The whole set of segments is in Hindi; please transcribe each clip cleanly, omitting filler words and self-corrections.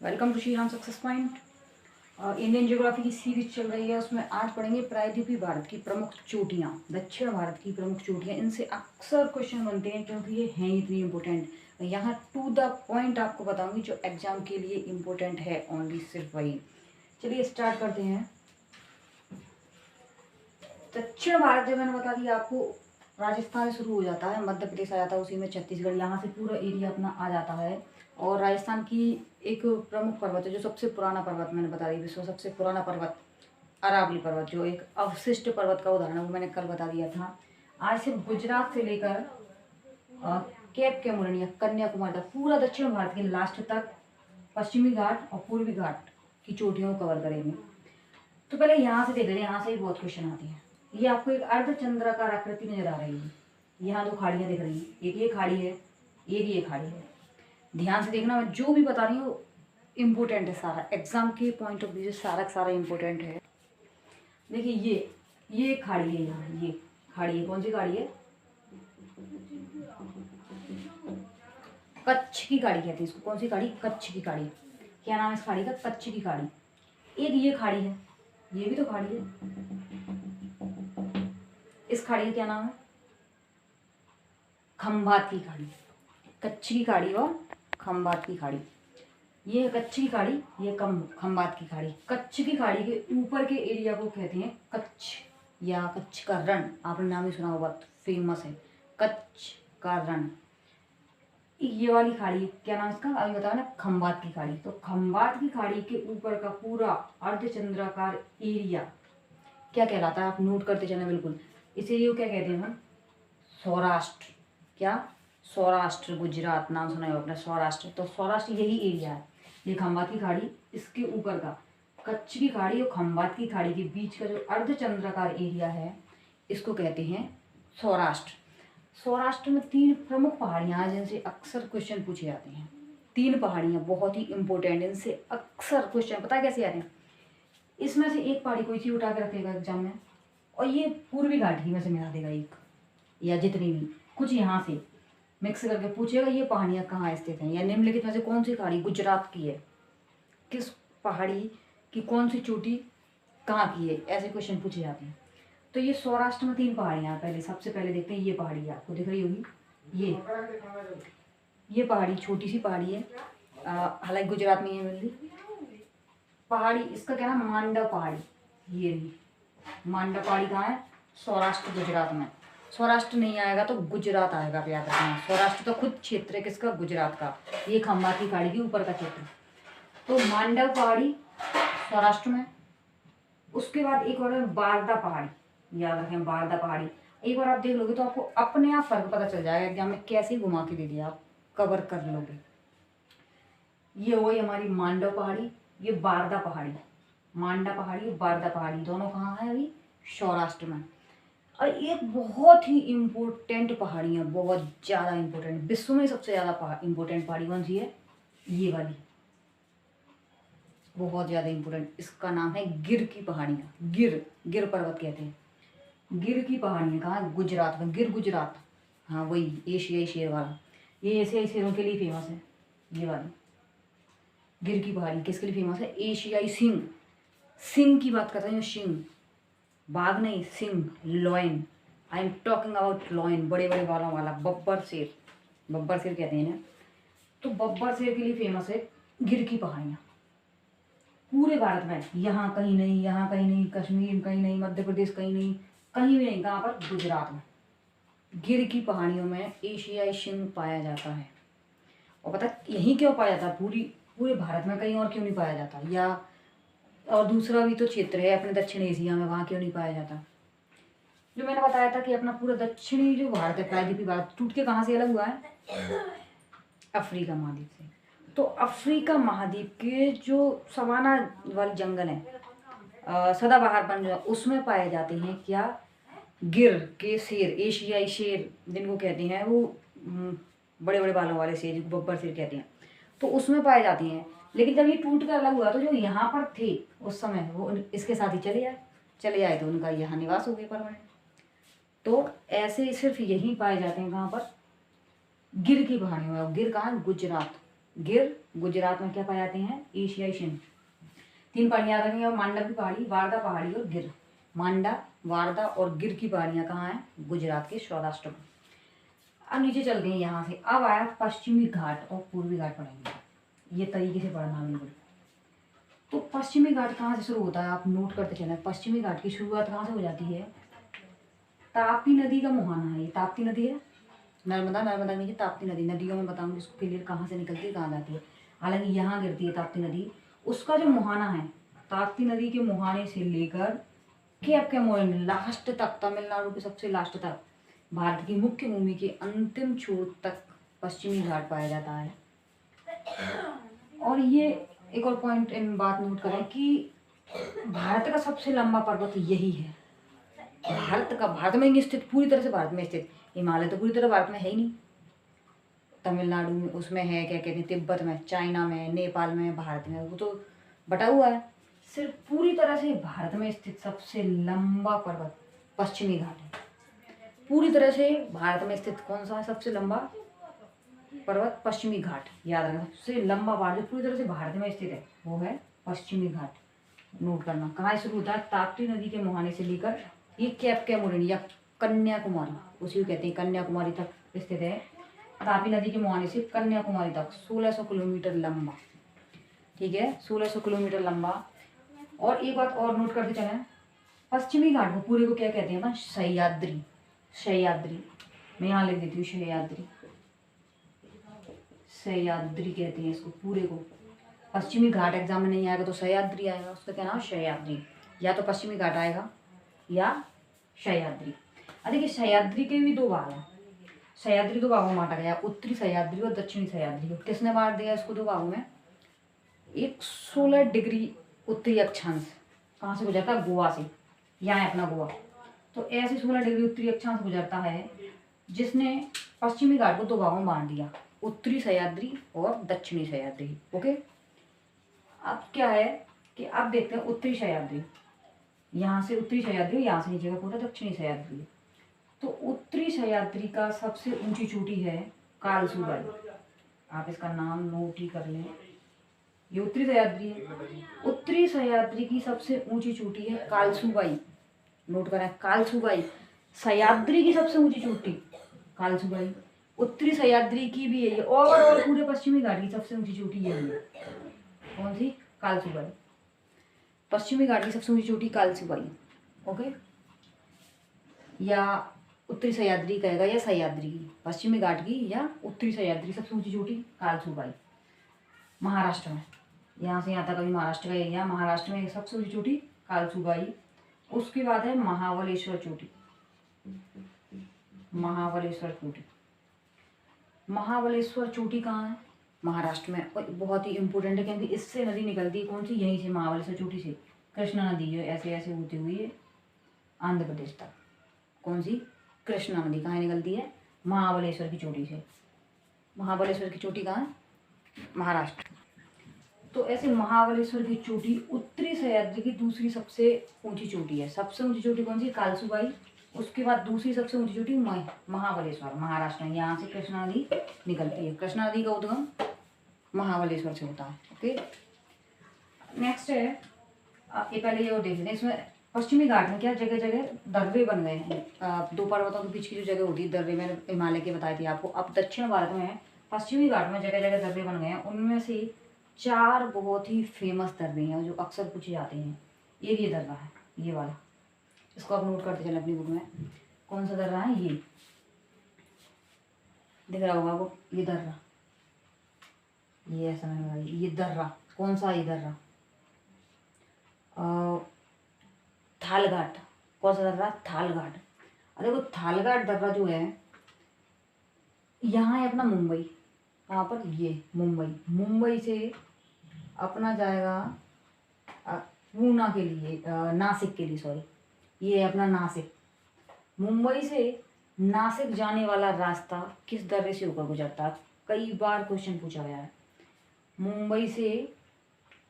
Welcome to Shriram success point. Indian geography की सीरीज चल रही है, उसमें आज पढ़ेंगे प्रायद्वीपीय भारत की प्रमुख चोटियाँ, दक्षिण भारत की प्रमुख चोटियाँ। इनसे अक्सर क्वेश्चन बनते हैं क्योंकि ये हैं इतनी इम्पोर्टेंट। यहाँ टू द पॉइंट आपको बताऊंगी जो एग्जाम के लिए इम्पोर्टेंट है, ओनली सिर्फ वही। चलिए स्टार्ट करते हैं। दक्षिण भारत जो मैंने बता दिया आपको, राजस्थान से शुरू हो जाता है, मध्य प्रदेश आ जाता है, उसी में छत्तीसगढ़, यहाँ से पूरा एरिया अपना आ जाता है। और राजस्थान की एक प्रमुख पर्वत है, जो सबसे पुराना पर्वत मैंने बता दिया, विश्व सबसे पुराना पर्वत अरावली पर्वत, जो एक अवशिष्ट पर्वत का उदाहरण है, वो मैंने कल बता दिया था। आज से गुजरात से लेकर केप के मुरनिया कन्याकुमारी तक पूरा दक्षिण भारत के लास्ट तक पश्चिमी घाट और पूर्वी घाट की चोटियों को कवर करेंगे। तो पहले यहाँ से देख लें, यहाँ से भी बहुत क्वेश्चन आते हैं। ये आपको एक अर्धचंद्राकार आकृति नजर आ रही है, यहाँ दो खाड़ियाँ दिख रही हैं, एक ये खाड़ी है, एक ये खाड़ी है। ध्यान से देखना, मैं जो भी बता रही हूँ इम्पोर्टेंट है, सारा एग्जाम के पॉइंट ऑफ व्यू से सारा सारा इम्पोर्टेंट है। देखिए ये खाड़ी है, यहाँ ये खाड़ी है, कौन सी खाड़ी है? कच्छ की खाड़ी कहते हैं इसको। कौन सी खाड़ी? कच्छ की खाड़ी। क्या नाम है इस खाड़ी का? कच्छ की खाड़ी। एक ये खाड़ी है, ये भी तो खाड़ी है। इस खाड़ी का क्या नाम है? खंभात की खाड़ी। कच्छ की खाड़ी और खंभात की खाड़ी। ये है कच्छ की खाड़ी, ये खंभात की खाड़ी। कच्छ की खाड़ी के ऊपर के एरिया को कहते हैं कच्छ या कच्छ का रण। आपने नाम ही सुना होगा, फेमस है कच्छ का रण। ये वाली खाड़ी क्या नाम इसका अभी बताया ना? खंभात की खाड़ी। तो खंभात की खाड़ी के ऊपर का पूरा अर्धचंद्राकार एरिया क्या कहलाता है? आप नोट करते चलें बिल्कुल। इस एरिया को क्या कहते हैं हम? सौराष्ट्र। क्या? सौराष्ट्र। गुजरात नाम सुना है आपने, सौराष्ट्र। तो सौराष्ट्र यही एरिया है। ये खंभात की खाड़ी, इसके ऊपर का कच्छ की खाड़ी और खंभात की खाड़ी के बीच का जो अर्धचंद्राकार एरिया है, इसको कहते हैं सौराष्ट्र। सौराष्ट्र में 3 प्रमुख पहाड़ियां हैं जिनसे अक्सर क्वेश्चन पूछे जाते हैं। 3 पहाड़ियां बहुत ही इंपॉर्टेंट, इनसे अक्सर क्वेश्चन पता कैसे आते हैं? इसमें से एक पहाड़ी कोई सी उठा के रखेगा एग्जाम में, और ये पूर्वी घाट की में से मिला देगा एक, या जितनी भी कुछ यहाँ से मिक्स करके पूछेगा ये पहाड़ियाँ कहाँ स्थित हैं, या निम्नलिखित में से कौन सी पहाड़ी गुजरात की है, किस पहाड़ी की कौन सी चोटी कहाँ की है, ऐसे क्वेश्चन पूछे जाते हैं। तो ये सौराष्ट्र में 3 पहाड़ियाँ हैं। पहले सबसे पहले देखते हैं, ये पहाड़ी आपको दिख रही होगी, ये पहाड़ी छोटी सी पहाड़ी है, हालांकि गुजरात में ये मिल रही पहाड़ी। इसका क्या नाम? मांडव पहाड़ी। ये रही मांडव पहाड़ी। कहाँ है? सौराष्ट्र गुजरात में। सौराष्ट्र नहीं आएगा तो गुजरात आएगा, याद रखना। सौराष्ट्र तो खुद क्षेत्र है किसका? गुजरात का। ये खंभात की खाड़ी के ऊपर का क्षेत्र। तो मांडव पहाड़ी सौराष्ट्र में। उसके बाद एक और है बारदा पहाड़ी, याद रखें बारदा पहाड़ी। एक बार आप देख लोगे तो आपको अपने आप फर्क पता चल जाएगा, एग्जाम में कैसे घुमा के दे दिया, आप कवर कर लोगे। ये हो गई हमारी मांडव पहाड़ी, ये बारदा पहाड़ी। मांडा पहाड़ी, बारदा पहाड़ी, दोनों कहाँ है? अभी सौराष्ट्र में। और एक बहुत ही इम्पोर्टेंट पहाड़ी है, बहुत ज़्यादा इम्पोर्टेंट, विश्व में सबसे ज़्यादा इम्पोर्टेंट पहाड़ी कौन सी है? ये वाली, बहुत ज़्यादा इम्पोर्टेंट। इसका नाम है गिर की पहाड़ियाँ। गिर पर्वत कहते हैं। गिर की पहाड़ियाँ कहाँ है? गुजरात में। गिर गुजरात, हाँ वही एशियाई शेर वाला। ये एशियाई शेरों के लिए फेमस है, ये वाली गिर की पहाड़ी। किसके लिए फेमस है? एशियाई सिंह। सिंह की बात करते हैं, सिंह, बाघ नहीं, Singh, lion. I am talking about lion, बड़े बड़े बालों वाला बब्बर शेर। बब्बर शेर कहते हैं ना। तो बब्बर शेर के लिए फेमस है गिर की पहाड़ियाँ। पूरे भारत में यहाँ कहीं नहीं, यहाँ कहीं नहीं, कश्मीर कहीं नहीं, मध्य प्रदेश कहीं नहीं, कहीं भी नहीं। कहाँ पर? गुजरात में। गिर की पहाड़ियों में एशियाई सिंह पाया जाता है। और पता यहीं क्यों पाया जाता है? पूरे भारत में कहीं और क्यों नहीं पाया जाता? या और दूसरा भी तो क्षेत्र है अपने दक्षिण एशिया में, वहाँ क्यों नहीं पाया जाता? जो मैंने बताया था कि अपना पूरा दक्षिणी जो भारत है, प्रायद्वीपीय भारत, टूट के कहाँ से अलग हुआ है? अफ्रीका महाद्वीप से। तो अफ्रीका महाद्वीप के जो सवाना वाले जंगल हैं, सदाबहार वन जो, उसमें पाए जाते हैं क्या? गिर के शेर, एशियाई शेर जिनको कहते हैं, वो बड़े बड़े बालों वाले शेर जिनको बब्बर शेर कहते हैं, तो उसमें पाए जाती हैं। लेकिन जब ये टूट कर अलग हुआ तो जो यहाँ पर थे उस समय, वो इसके साथ ही चले आए तो उनका यहाँ निवास हो गया परमानेंट। तो ऐसे सिर्फ यहीं पाए जाते हैं, कहाँ पर? गिर की पहाड़ियों में। गिर कहाँ? गुजरात। गिर गुजरात में क्या पाए जाते हैं, एशियाई सिंह। 3 पहाड़ियाँ याद रखेंगे, और मांडव की पहाड़ी, वारदा पहाड़ी और गिर। मांडा, वारदा और गिर की पहाड़ियाँ कहाँ हैं, गुजरात के सौराष्ट्र में। अब नीचे चलते हैं यहाँ से, अब आया पश्चिमी घाट और पूर्वी घाट पढ़ेंगे, ये तरीके से पढ़ना बिल्कुल। तो पश्चिमी घाट कहाँ से शुरू होता है, आप नोट करते चलें। पश्चिमी घाट की शुरुआत कहाँ से हो जाती है, ताप्ती नदी का मुहाना है, ये ताप्ती नदी है, नर्मदा, नर्मदा नहीं, ताप्ती नदी। नदियों में बताऊंगी इसको क्लियर कहाँ से निकलती है कहाँ जाती है। हालांकि यहाँ गिरती है ताप्ती नदी, उसका जो मुहाना है, ताप्ती नदी के मुहाने से लेकर केप के मोड़ लास्ट तक, तमिलनाडु के सबसे लास्ट तक, भारत की मुख्य भूमि के अंतिम छोर तक पश्चिमी घाट पाया जाता है। और ये एक और पॉइंट इन बात नोट करें कि भारत का सबसे लंबा पर्वत यही है। भारत में ही स्थित, पूरी तरह से भारत में स्थित। हिमालय तो पूरी तरह भारत में है ही नहीं, तमिलनाडु में उसमें है, क्या कहते हैं, तिब्बत में, चाइना में, नेपाल में, भारत में, वो तो बटा हुआ है। सिर्फ पूरी तरह से भारत में स्थित सबसे लंबा पर्वत पश्चिमी घाट है। पूरी तरह से भारत में स्थित कौन सा है सबसे लंबा पर्वत, पश्चिमी घाट। याद रखना, सबसे लंबा पहाड़ जो पूरी तरह से भारत में स्थित है वो है पश्चिमी घाट। नोट करना, कहाँ शुरू होता है, ताप्ती नदी के मुहाने से लेकर ये कैप के मोरिन या कन्याकुमारी, उसी को कहते हैं, कन्याकुमारी तक स्थित है। ताप्ती नदी के मुहाने से कन्याकुमारी तक 1600 किलोमीटर लंबा, ठीक है, 1600 किलोमीटर लंबा। और एक बात और नोट करते चलें, पश्चिमी घाट को पूरे को क्या कहते हैं अपन, सह्याद्री। सह्याद्री, मैं यहाँ लिख देती हूँ, सह्याद्री, सह्याद्री कहते हैं इसको पूरे को। पश्चिमी घाट एग्जाम में नहीं आएगा तो सह्याद्री आएगा, उसका क्या नाम, सह्याद्री। या तो पश्चिमी घाट आएगा या सह्याद्री। देखिए सह्याद्री के भी 2 भाग हैं, सह्याद्री 2 भागों में बांटा गया, उत्तरी सह्याद्री और दक्षिणी सह्याद्री। किसने बांट दिया इसको 2 भागों में, एक 16 डिग्री उत्तरी अक्षांश कहाँ से गुजरता है, गोवा से, यहाँ है अपना गोवा। तो ऐसे 16 डिग्री उत्तरी अक्षांश गुजरता है, जिसने पश्चिमी घाट को 2 भागों में बांट दिया, उत्तरी सह्याद्री और दक्षिणी सह्याद्री। ओके, अब क्या है कि अब देखते हैं उत्तरी सह्याद्री, यहाँ से उत्तरी सह्याद्री, यहाँ से नीचे का पूरा दक्षिणी सह्याद्री। तो उत्तरी सह्याद्री का सबसे ऊंची चोटी है कालसुबाई, आप इसका नाम नोट ही कर लें, ये उत्तरी सह्याद्री है। उत्तरी सह्याद्री की सबसे ऊंची चोटी है कालसुबाई, नोट करें, कालसुबाई। सह्याद्री की सबसे ऊंची चोटी कालसुबाई, उत्तरी सह्याद्री की भी यही है, ओवरऑल पूरे पश्चिमी घाट की सबसे ऊंची चोटी यही है, कौन सी, कालसुबाई। पश्चिमी घाट की सबसे ऊंची चोटी कालसुबाई। ओके, या उत्तरी सह्याद्री कहेगा या सह्याद्री की, पश्चिमी घाट की या उत्तरी सह्याद्री सबसे ऊंची चोटी कालसुबाई, महाराष्ट्र में। यहाँ से यहाँ तक अभी महाराष्ट्र का एरिया, महाराष्ट्र में सबसे ऊंची चोटी कालसुबाई। उसके बाद है महाबलेश्वर चोटी, महाबलेश्वर चोटी। महाबलेश्वर चोटी कहाँ है, महाराष्ट्र में, और बहुत ही इंपॉर्टेंट है क्योंकि इससे नदी निकलती है, कौन सी, यहीं से, महाबलेश्वर चोटी से कृष्णा नदी जो ऐसे ऐसे होती हुई आंध्र प्रदेश तक, कौन सी, कृष्णा नदी कहाँ निकलती है, महाबलेश्वर की चोटी से। महाबलेश्वर की चोटी कहाँ है, महाराष्ट्र। तो ऐसे महाबलेश्वर की चोटी उत्तरी सह्याद्री की दूसरी सबसे ऊंची चोटी है। सबसे ऊंची चोटी कौन सी, कालसुबाई। उसके बाद दूसरी सबसे ऊंची चोटी महाबलेश्वर, महाराष्ट्र में, यहाँ से कृष्णा नदी निकलती है। कृष्णा नदी का उद्गम महाबलेश्वर से होता है। ओके, नेक्स्ट है, ये पहले ये और देख लेते हैं, इसमें पश्चिमी घाट में क्या जगह जगह दर्रे बन गए हैं, 2 पर्वतों के बीच की जो जगह होती है दर्रे, मैंने हिमालय के बताई थी आपको। अब दक्षिण भारत में पश्चिमी घाट में जगह जगह दर्रे बन गए हैं, उनमें से 4 बहुत ही फेमस दर्रे हैं जो अक्सर पूछे जाते हैं। एक ये दर्रा है, ये वाला, इसको आप नोट करते चलें अपनी बुक में, कौन सा दर्रा है, ये दिख रहा होगा आपको, ये दर्रा, ये ऐसा नहीं, ये दर्रा कौन सा, ये दर्रा थालघाट, कौन सा दर्रा, थालघाट। अरे वो थालघाट दर्रा जो है, यहाँ है अपना मुंबई, कहाँ पर, ये मुंबई से अपना जाएगा पूना के लिए, नासिक के लिए, सॉरी, ये है अपना नासिक। मुंबई से नासिक जाने वाला रास्ता किस दर्रे से होकर गुजरता है, कई बार क्वेश्चन पूछा गया है। मुंबई से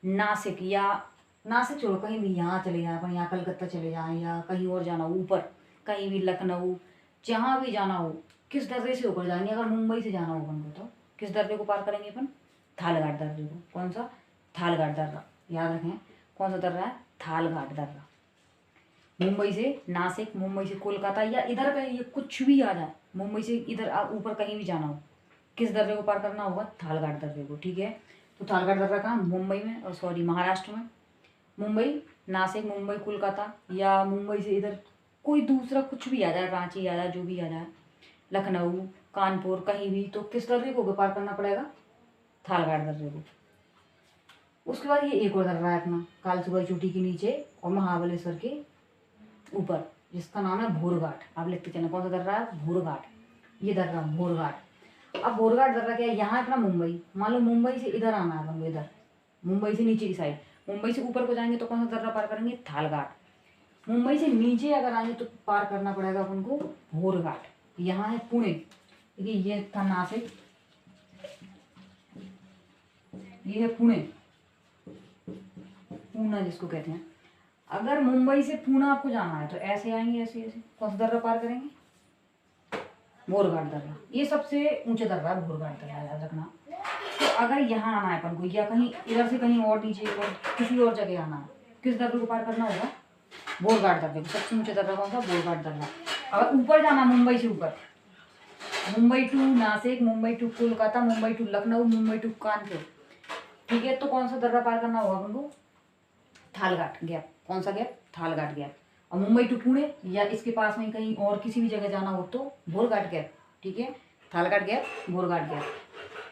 नासिक, या नासिक छोड़ो, कहीं भी यहाँ चले जाएं अपन, यहाँ कलकत्ता चले जाएं या कहीं और जाना हो, ऊपर कहीं भी, लखनऊ, जहाँ भी जाना हो, किस दर्रे से होकर जाएंगे। अगर मुंबई से जाना हो अपन को तो किस दर्रे को पार करेंगे अपन, थालघाट दर्रे को। कौन सा? थालघाट दर्रा, याद रखें। कौन सा दर्रा है? थालघाट दर्रा। मुंबई से नासिक, मुंबई से कोलकाता या इधर का ये कुछ भी आ जाए, मुंबई से इधर ऊपर कहीं भी जाना हो, किस दर्रे को पार करना होगा? थालघाट दर्रे को। ठीक है, तो थालघाट दर्रा कहाँ? मुंबई में, और सॉरी महाराष्ट्र में। मुंबई, नासिक, मुंबई, कोलकाता या मुंबई से इधर कोई दूसरा कुछ भी आ जाए, रांची आ जाए, जो भी आ जाए, लखनऊ, कानपुर, कहीं भी, तो किस दर्रे को पार करना पड़ेगा? थालघाट दर्रे को। उसके बाद ये एक और दर्रा है अपना कालसुगा चोटी के नीचे और महाबलेश्वर के ऊपर, जिसका नाम है भोरघाट। आप लिखते चलें, कौन सा दर्रा है? भोरघाट। ये दर्रा भोरघाट। अब भोरघाट दर्रा क्या है? यहाँ है अपना मुंबई, मान लो मुंबई से इधर आना है अपन को, इधर मुंबई से नीचे की साइड, मुंबई से ऊपर को जाएंगे तो कौन सा दर्रा पार करेंगे? थालघाट। मुंबई से नीचे अगर आएंगे तो पार करना पड़ेगा अपन को भोरघाट। यहाँ है पुणे, देखिए ये था नासिक, ये है पुणे, पूना जिसको कहते हैं। अगर मुंबई से पूना आपको जाना है तो ऐसे आएंगे, ऐसे ऐसे, कौन सा दर्रा पार करेंगे? भोरघाट दर्रा। ये सबसे ऊंचा दर्रा है भोरघाट दर्रा, याद रखना। तो अगर यहाँ आना है अपन को या कहीं इधर से कहीं और नीचे और किसी और जगह आना है, किस दर्रे को पार करना होगा? भोरघाट दर्रे को। सबसे ऊंचा दर्रा कौन सा? भोरघाट दर्रा। अगर ऊपर जाना मुंबई से ऊपर, Mumbai to Nashik, Mumbai to Kolkata, Mumbai to Lucknow, Mumbai to Kanpur, ठीक है, तो कौन सा दर्रा पार करना होगा अपन को? थालघाट गैप। कौन सा गैप? थालघाट गैप। और मुंबई टू पुणे या इसके पास में कहीं और किसी भी जगह जाना हो तो भोरघाट गैप। ठीक है, थालघाट गैप, भोरघाट गैप।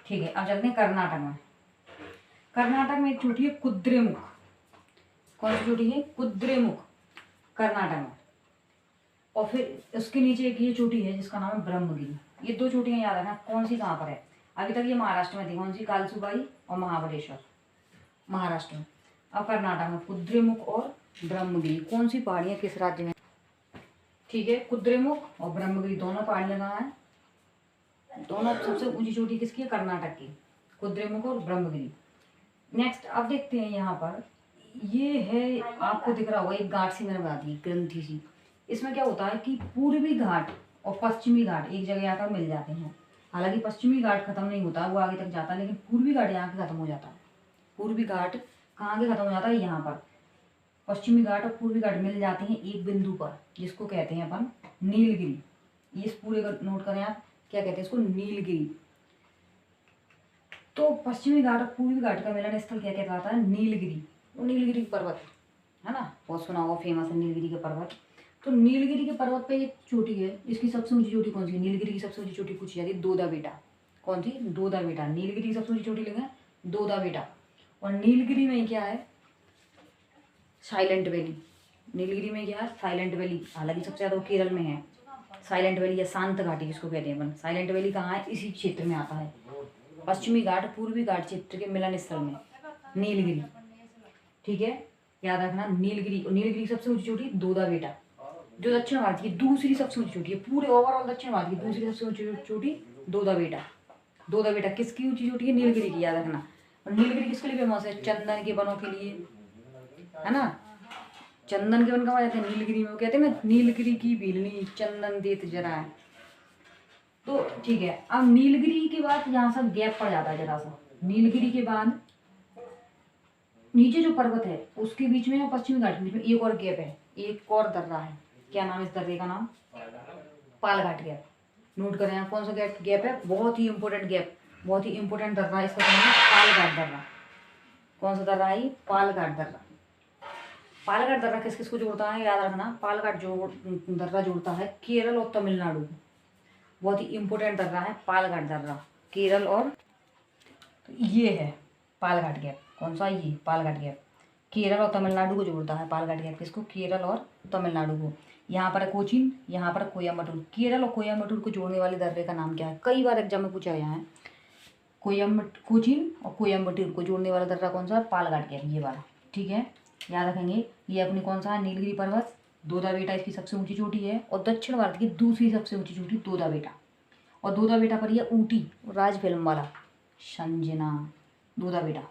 ठीक है, अब चलते हैं कर्नाटक में। कर्नाटक में एक चोटी है कुद्रेमुख। कौन सी चोटी है? कुद्रेमुख, कर्नाटक में। और फिर उसके नीचे एक ये चोटी है जिसका नाम है ब्रह्मगिरी। ये दो चोटियां याद रखना, कौन सी कहाँ पर है। अभी तक ये महाराष्ट्र में थी, कौन सी? कालसुबाई और महाबलेश्वर, महाराष्ट्र में। अब कर्नाटक में कुद्रेमुख और ब्रह्मगिरी। कौन सी पहाड़ियाँ किस राज्य में? ठीक है, कुद्रेमुख और ब्रह्मगिरी दोनों पहाड़ियाँ कहाँ हैं? दोनों सबसे ऊंची चोटी किसकी है? कर्नाटक की, कुद्रेमुख और ब्रह्मगिरी। नेक्स्ट अब देखते हैं यहाँ पर, ये है आपको दिख रहा होगा एक घाट सी मैंने बना दी, ग्रंथि सी। इसमें क्या होता है कि पूर्वी घाट और पश्चिमी घाट एक जगह आकर मिल जाते हैं। हालांकि पश्चिमी घाट खत्म नहीं होता, वो आगे तक जाता है, लेकिन पूर्वी घाट यहाँ के खत्म हो जाता है। पूर्वी घाट कहाँ के खत्म हो जाता है? यहाँ पर। पश्चिमी घाट और पूर्वी घाट मिल जाते हैं एक बिंदु पर, जिसको कहते हैं अपन नीलगिरी। ये इस पूरे का नोट करें आप, क्या कहते हैं इसको? नीलगिरी। तो पश्चिमी घाट और पूर्वी घाट का मिलन स्थल क्या कहलाता है? नीलगिरी। वो नीलगिरी पर्वत है ना, बहुत सुना होगा, फेमस है नीलगिरी के पर्वत। तो नीलगिरी के पर्वत पे एक चोटी है, इसकी सबसे ऊंची चोटी कौन सी है? नीलगिरी की सबसे ऊंची चोटी पूछी जाती है दोदा बेटा। कौन थी? दोदा बेटा। नीलगिरी की सबसे ऊंची चोटी लेंगे दोदा बेटा। और नीलगिरी में क्या है? Silent valley. नीलगिरी में क्या है? Silent valley. हालांकि सबसे ज़्यादा केरल में है साइलेंट वैली या शांत घाटी जिसको कहते हैं अपन। साइलेंट वैली कहाँ है? इसी क्षेत्र में आता है, पश्चिमी घाट पूर्वी घाट क्षेत्र के मिलन स्थल में नीलगिरी। ठीक है, याद रखना नीलगिरी। और नीलगिरी की सबसे ऊंची चोटी दोदा बेटा, जो दक्षिण भारत की दूसरी सबसे ऊंची चोटी है। पूरे ओवरऑल दक्षिण भारत की दूसरी सबसे ऊंची चोटी दोदा बेटा। दोदा बेटा किसकी ऊंची चोटी है? नीलगिरी की, याद रखना। और नीलगिरी किसके लिए फेमस है? चंदन के वनों के लिए, है ना। चंदन के वन कहाँ जाते हैं? नीलगिरी में। वो कहते हैं ना, नीलगिरी की भीलनी चंदन देत जरा है। तो ठीक है, अब नीलगिरी के बाद यहाँ से गैप पड़ जाता है जरा सा। नीलगिरी के बाद नीचे जो पर्वत है उसके बीच में, पश्चिमी घाट के बीच में एक और गैप है, एक और दर्रा है। क्या नाम है इस दर्रे का? नाम पालघाट गैप। नोट करें आप, कौन सा गैप है? बहुत ही इंपॉर्टेंट गैप, बहुत ही इंपॉर्टेंट दर्रा है, इसका नाम है पालघाट दर्रा। कौन सा दर्रा है? पालघाट दर्रा। पालघाट दर्रा किस किस को जोड़ता है? याद रखना, पालघाट जो दर्रा जोड़ता है केरल और तमिलनाडु को। बहुत ही इंपॉर्टेंट दर्रा है पालघाट दर्रा, केरल और, तो ये है पालघाट गैप। कौन सा? ये पालघाट गैप केरल और तमिलनाडु को जोड़ता है। पालघाट गैप किसको? केरल और तमिलनाडु को। यहाँ पर है कोचीन, यहाँ पर कोयम्बटूर। केरल और कोयम्बटूर को जोड़ने वाले दर्रे का नाम क्या है? कई बार एग्जाम में पूछा गया है। कोचीन और कोयम्बटूर को जोड़ने वाला दर्रा कौन सा? पालघाट गैप, ये वाला। ठीक है, याद रखेंगे। ये अपनी कौन सा है? नीलगिरी पर्वत, दोदा बेटा इसकी सबसे ऊंची चोटी है, और दक्षिण भारत की दूसरी सबसे ऊंची चोटी दोदा बेटा। और दोदा बेटा पर यह ऊटी राज फिल्म वाला संजना, दोदा बेटा।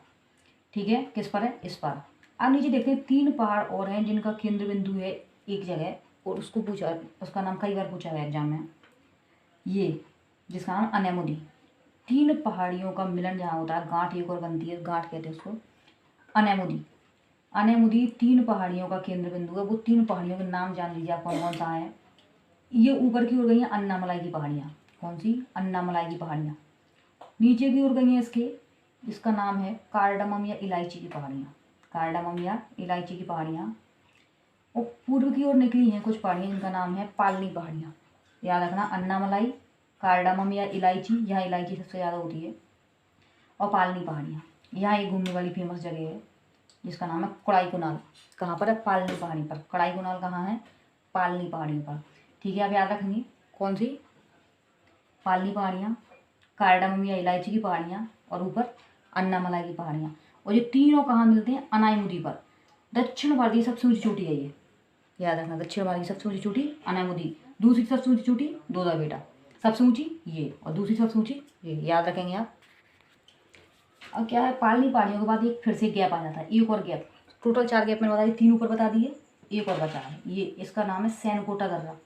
ठीक है, किस पर है? इस पर। अब नीचे देखते हैं 3 पहाड़ और हैं जिनका केंद्र बिंदु है एक जगह, और उसको पूछा, उसका नाम कई बार पूछा गया एग्जाम में। ये जिसका नाम अनेमुदी, तीन पहाड़ियों का मिलन जहाँ होता है, गांठ एक और बनती है, गांठ कहते हैं उसको, अनेमुदी। अनेमुदी तीन पहाड़ियों का केंद्र बिंदु है। वो तीन पहाड़ियों के नाम जान लीजिए आप कौन कौन सा है। ये ऊपर की ओर गई हैं अन्नामलाई की पहाड़ियाँ। कौन सी? अन्नामलाई की पहाड़ियाँ। नीचे की ओर गई हैं इसके, इसका नाम है कार्डामम या इलायची की पहाड़ियाँ। कार्डामम या इलायची की पहाड़ियाँ। और पूर्व की ओर निकली हैं कुछ पहाड़ियाँ जिनका नाम है पालनी पहाड़ियाँ। याद रखना, अन्नामलाई, कार्डामम या इलायची, यहाँ इलायची सबसे ज़्यादा होती है, और पालनी पहाड़ियाँ। यहाँ एक घूमने वाली फेमस जगह है जिसका नाम है कड़ाई कुनाल। कहाँ पर है? पालनी पहाड़ी पर। कड़ाई कुनाल कहाँ है? पालनी पहाड़ी पर। ठीक है, आप याद रखेंगे। कौन सी? पालनी पहाड़ियाँ, कार्डामम या इलायची की पहाड़ियाँ, और ऊपर अन्नामलाई की पहाड़ियाँ। और ये तीनों कहाँ मिलते हैं? अनायमुदी पर। दक्षिण भारत की सबसे ऊंची चोटी है ये, याद रखना। दक्षिण भारत की सबसे ऊंची चोटी अनायमुदी। दूसरी सबसे ऊंची चोटी दोदा बेटा। सबसे ऊंची ये, और दूसरी सबसे ऊंची ये, याद रखेंगे आप। अब क्या है, पालनी पहाड़ियों के बाद एक फिर से गैप आ जाता है, एक और गैप। टोटल 4 गैप मैंने बता दिए, 3 ऊपर बता दिए, एक और बचा है ये, इसका नाम है सैनकोटा दर्रा।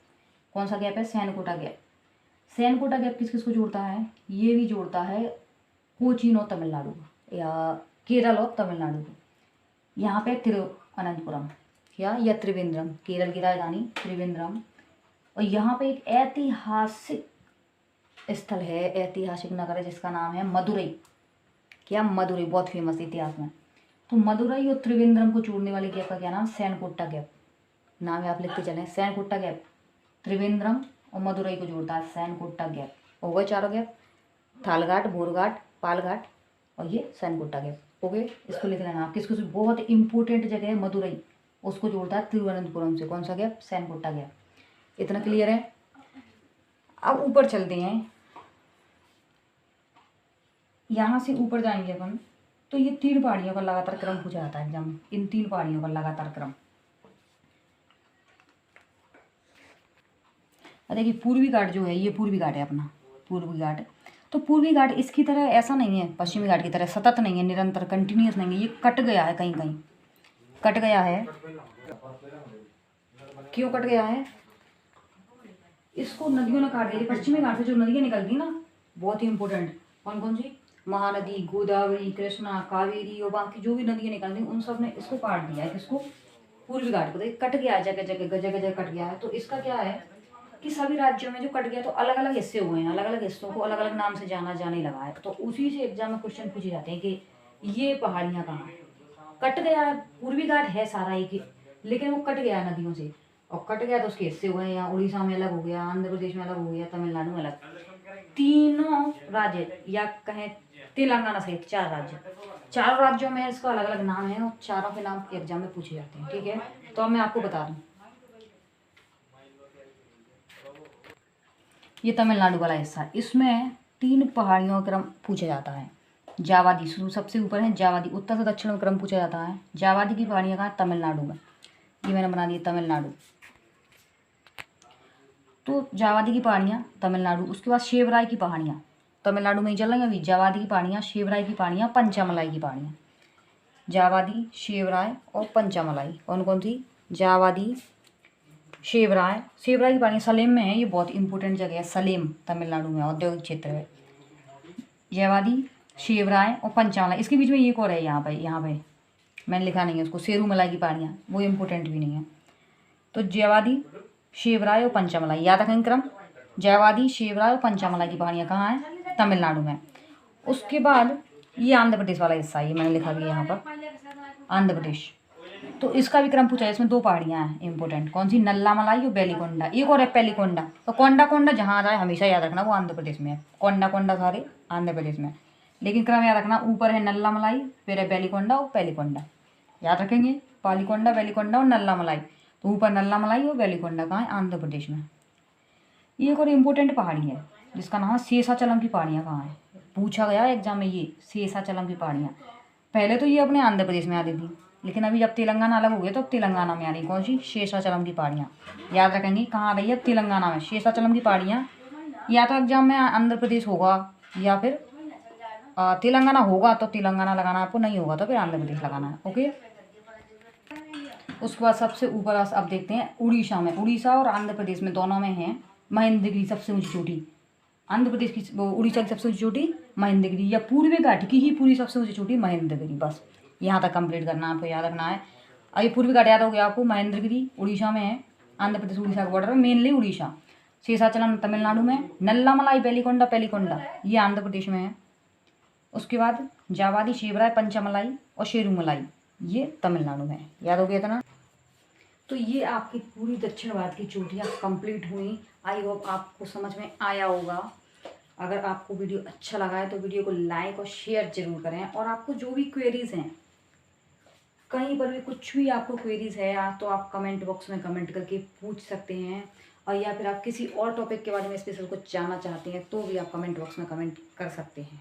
कौन सा गैप है? सैनकोटा गैप। सैनकोटा गैप किस किस को जोड़ता है? ये भी जोड़ता है कोचीन और तमिलनाडु को, या केरल और तमिलनाडु को। यहाँ पे तिरुवनंतपुरम या त्रिवेंद्रम, केरल की राजधानी त्रिवेंद्रम। और यहाँ पे एक ऐतिहासिक स्थल है, ऐतिहासिक नगर है जिसका नाम है मदुरई। क्या? मदुरई, बहुत फेमस इतिहास में। तो मदुरई और त्रिवेंद्रम को जोड़ने वाले गैप का क्या नाम? सैनकोटा गैप नाम है, आप लिखते चलें। सैनकोटा गैप त्रिवेंद्रम और मदुरई को जोड़ता है, सैनकोटा गैप। हो गए 4 गैप, थालघाट, भोरघाट, पालघाट, और ये सैनकोटा गैप। हो गए, इसको लिख लेना आप। किसको? बहुत इंपॉर्टेंट जगह है मदुरई, उसको जोड़ता है तिरुवनंतपुरम से। कौन सा गैप? सैनकोटा गैप। इतना क्लियर है? अब ऊपर चलते हैं, यहाँ से ऊपर जाएंगे अपन, तो ये 3 पहाड़ियों का लगातार क्रम पूछा जाता है एग्जाम में। इन 3 पहाड़ियों का लगातार क्रम। देखिए पूर्वी घाट जो है, ये पूर्वी घाट है अपना, पूर्वी घाट। तो पूर्वी घाट इसकी तरह ऐसा नहीं है, पश्चिमी घाट की तरह सतत नहीं है, निरंतर कंटिन्यूस नहीं है। ये कट गया है, कहीं कहीं कट गया है। क्यों कट गया है? इसको नदियों ने काट दिया। पश्चिमी घाट से जो नदियाँ निकलती ना, बहुत ही इंपॉर्टेंट, कौन कौन सी? महानदी, गोदावरी, कृष्णा, कावेरी, और बाकी जो भी नदियाँ निकलती उन सब ने इसको काट दिया है। किसको? पूर्वी घाट को। तो कट गया है, जगह जगह जगह जगह कट गया है। तो इसका क्या है कि सभी राज्यों में जो कट गया तो अलग अलग हिस्से हुए हैं, अलग अलग हिस्सों को अलग अलग नाम से जाना जाने लगा है। तो उसी से एग्जाम में क्वेश्चन पूछे जाते हैं कि ये पहाड़ियाँ कहाँ हैं? कट गया है, पूर्वी घाट है सारा एक, लेकिन वो कट गया है नदियों से, और कट गया तो उसके हिस्से हुए हैं। यहाँ उड़ीसा में अलग हो गया, आंध्र प्रदेश में अलग हो गया, तमिलनाडु में अलग। तीनों राज्य, या कहें तेलंगाना सहित 4 राज्य, 4 राज्यों में इसका अलग अलग नाम है, और चारों के नाम एग्जाम में पूछे जाते हैं। ठीक है, तो अब मैं आपको बता दूं, ये तमिलनाडु वाला हिस्सा, इसमें 3 पहाड़ियों का क्रम पूछा जाता है। जावादी सबसे ऊपर है, जावादी, उत्तर से दक्षिण में क्रम पूछा जाता है। जावादी की पहाड़ियाँ कहाँ? तमिलनाडु में। ये मैंने बना दी तमिलनाडु। तो जावादी की पहाड़ियाँ तमिलनाडु। उसके बाद शेवराय की पहाड़ियाँ तमिलनाडु में ही चल रही हैं अभी। जावादी की पहाड़ियाँ, शेवराय की पहाड़ियाँ, पंचामलाई की पहाड़ियाँ। जावादी, शेवराय और पंचामलाई। कौन कौन सी? जावादी, शेवराय। शेवराय की पहाड़ियाँ सलेम में है, ये बहुत इंपॉर्टेंट जगह है, सलेम तमिलनाडु में औद्योगिक क्षेत्र है। जावादी, शेवराय और पंचामलाई। इसके बीच में एक और है, यहाँ पे मैंने लिखा नहीं है उसको, सेरूमलाई की पहाड़ियाँ, वो इम्पोर्टेंट भी नहीं है। तो जावादी, शेवराय और पंचामलाई, याद रखेंगे क्रम। जावादी, शेवराय और पंचामलाई की पहाड़ियाँ कहाँ हैं? तमिलनाडु में। उसके बाद ये आंध्र प्रदेश वाला हिस्सा, ये मैंने लिखा भी है यहाँ पर, आंध्र प्रदेश। तो इसका भी क्रम पूछा है, इसमें 2 पहाड़ियाँ हैं इंपॉर्टेंट। कौन सी? नल्लामलाई और बेलीकोंडा। एक और है पेलीकोंडा। तो कोंडा कोंडा जहाँ आ जाए हमेशा याद रखना वो आंध्र प्रदेश में है। कोंडा कोंडा सारे आंध्र प्रदेश में, लेकिन क्रम याद रखना, ऊपर है नल्लामलाई, फिर है बेलीकोंडा और पेलीकोंडा। याद रखेंगे, पालीकोंडा, बेलीकोंडा और नल्लामलाई। तो ऊपर नल्लामलाई और बेलीकोंडा कहाँ है? आंध्र प्रदेश में। ये एक और इम्पोर्टेंट पहाड़ी है जिसका नाम है शेषाचलम की पहाड़ियाँ। कहाँ है? पूछा गया एग्जाम में ये शेषाचलम की पहाड़ियाँ। पहले तो ये अपने आंध्र प्रदेश में आती थी, लेकिन अभी जब तेलंगाना अलग हो गया तो अब तेलंगाना में आ रही। कौन सी? शेषाचलम की पहाड़ियाँ। याद रखेंगे कहाँ आ रही है? तेलंगाना में शेषाचलम की पहाड़ियाँ। या तो एग्जाम में आंध्र प्रदेश होगा या फिर तेलंगाना होगा तो तेलंगाना लगाना आपको, नहीं होगा तो फिर आंध्र प्रदेश लगाना है। ओके, उसके बाद सबसे ऊपर अब देखते हैं उड़ीसा में। उड़ीसा और आंध्र प्रदेश में दोनों में है महेंद्रगिरी सबसे ऊंची चोटी। आंध्र प्रदेश की, उड़ीसा की सबसे ऊंची चोटी महेंद्रगिरी या पूर्वी घाट की ही पूरी सबसे ऊंची चोटी महेंद्रगिरी। बस यहाँ तक कंप्लीट करना है आपको, याद रखना है। और ये पूर्वी घाट याद हो गया आपको, महेंद्रगिरी उड़ीसा में है, आंध्र प्रदेश उड़ीसा के बॉर्डर में, मेनली उड़ीसा। शेषाचलम तमिलनाडु में, नल्लामलाई पेलिकोंडा पेलिकोंडा ये आंध्र प्रदेश में है। उसके बाद जावादी शिवराय पंचमलाई और शेरुमलाई ये तमिलनाडु में है। याद हो गया इतना। तो ये आपकी पूरी दक्षिण भारत की चोटियाँ कंप्लीट हुई। आई होप आपको समझ में आया होगा। अगर आपको वीडियो अच्छा लगा है तो वीडियो को लाइक और शेयर जरूर करें। और आपको जो भी क्वेरीज हैं, कहीं पर भी कुछ भी आपको क्वेरीज है तो आप कमेंट बॉक्स में कमेंट करके पूछ सकते हैं। और या फिर आप किसी और टॉपिक के बारे में स्पेशल कुछ जानना चाहते हैं तो भी आप कमेंट बॉक्स में कमेंट कर सकते हैं।